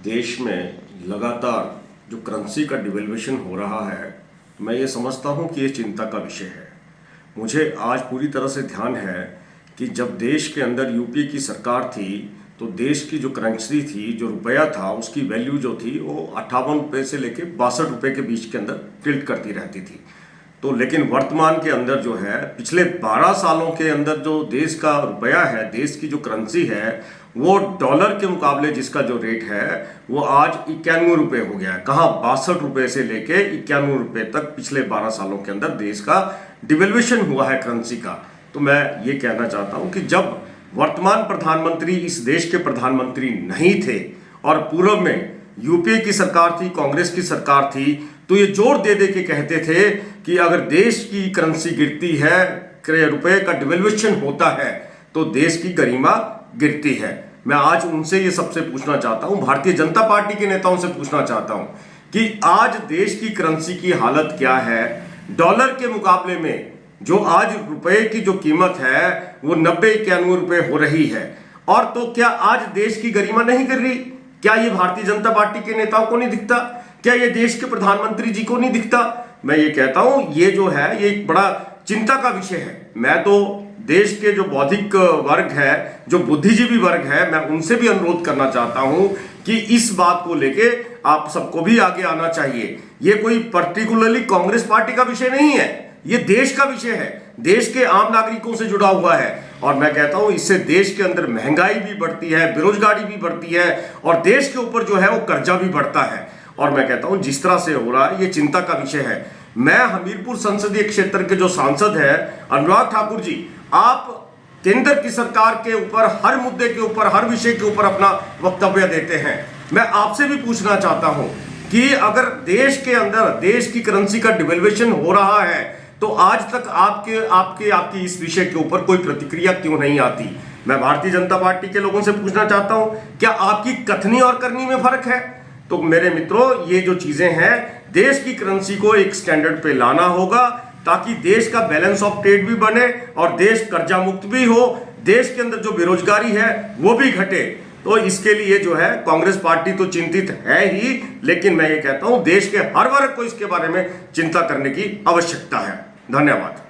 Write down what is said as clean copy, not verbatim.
देश में लगातार जो करेंसी का डिवेल्यूएशन हो रहा है, मैं ये समझता हूँ कि ये चिंता का विषय है। मुझे आज पूरी तरह से ध्यान है कि जब देश के अंदर यूपीए की सरकार थी तो देश की जो करेंसी थी, जो रुपया था, उसकी वैल्यू जो थी वो 58 रुपये से लेके 62 रुपये के बीच के अंदर टिल्ट करती रहती थी। तो लेकिन वर्तमान के अंदर जो है, पिछले 12 सालों के अंदर जो देश का रुपया है, देश की जो करेंसी है, वो डॉलर के मुकाबले जिसका जो रेट है वो आज 91 रुपये हो गया है। कहाँ 62 रुपये से लेके 91 रुपये तक पिछले 12 सालों के अंदर देश का डिवेल्यूएशन हुआ है करेंसी का। तो मैं ये कहना चाहता हूँ कि जब वर्तमान प्रधानमंत्री इस देश के प्रधानमंत्री नहीं थे और पूर्व में यूपीए की सरकार थी, कांग्रेस की सरकार थी, तो ये जोर दे दे के कहते थे कि अगर देश की करेंसी गिरती है, रुपए का डिवेल्यूएशन होता है तो देश की गरिमा गिरती है। मैं आज उनसे ये सबसे पूछना चाहता हूं, भारतीय जनता पार्टी के नेताओं से पूछना चाहता हूं कि आज देश की करेंसी की हालत क्या है। डॉलर के मुकाबले में जो आज रुपए की जो कीमत है वो 90-91 रुपए हो रही है, और तो क्या आज देश की गरिमा नहीं गिर रही? क्या ये भारतीय जनता पार्टी के नेताओं को नहीं दिखता? क्या ये देश के प्रधानमंत्री जी को नहीं दिखता? मैं ये कहता हूं ये जो है ये एक बड़ा चिंता का विषय है। मैं तो देश के जो बौद्धिक वर्ग है, जो बुद्धिजीवी वर्ग है, मैं उनसे भी अनुरोध करना चाहता हूं कि इस बात को लेके आप सबको भी आगे आना चाहिए। ये कोई पर्टिकुलरली कांग्रेस पार्टी का विषय नहीं है, ये देश का विषय है, देश के आम नागरिकों से जुड़ा हुआ है। और मैं कहता हूं इससे देश के अंदर महंगाई भी बढ़ती है, बेरोजगारी भी बढ़ती है, और देश के ऊपर जो है वो कर्जा भी बढ़ता है। और मैं कहता हूं जिस तरह से हो रहा है ये चिंता का विषय है। मैं हमीरपुर संसदीय क्षेत्र के जो सांसद है अनुराग ठाकुर जी, आप केंद्र की सरकार के ऊपर हर मुद्दे के ऊपर, हर विषय के ऊपर अपना वक्तव्य देते हैं। मैं आपसे भी पूछना चाहता हूं कि अगर देश के अंदर देश की करेंसी का डिवेल्यूएशन हो रहा है तो आज तक आपकी इस विषय के ऊपर कोई प्रतिक्रिया क्यों नहीं आती? मैं भारतीय जनता पार्टी के लोगों से पूछना चाहता हूं, क्या आपकी कथनी और करनी में फर्क है? तो मेरे मित्रों, ये जो चीजें हैं, देश की करेंसी को एक स्टैंडर्ड पे लाना होगा ताकि देश का बैलेंस ऑफ ट्रेड भी बने और देश कर्जा मुक्त भी हो, देश के अंदर जो बेरोजगारी है वो भी घटे। तो इसके लिए जो है कांग्रेस पार्टी तो चिंतित है ही, लेकिन मैं ये कहता हूं देश के हर वर्ग को इसके बारे में चिंता करने की आवश्यकता है। धन्यवाद।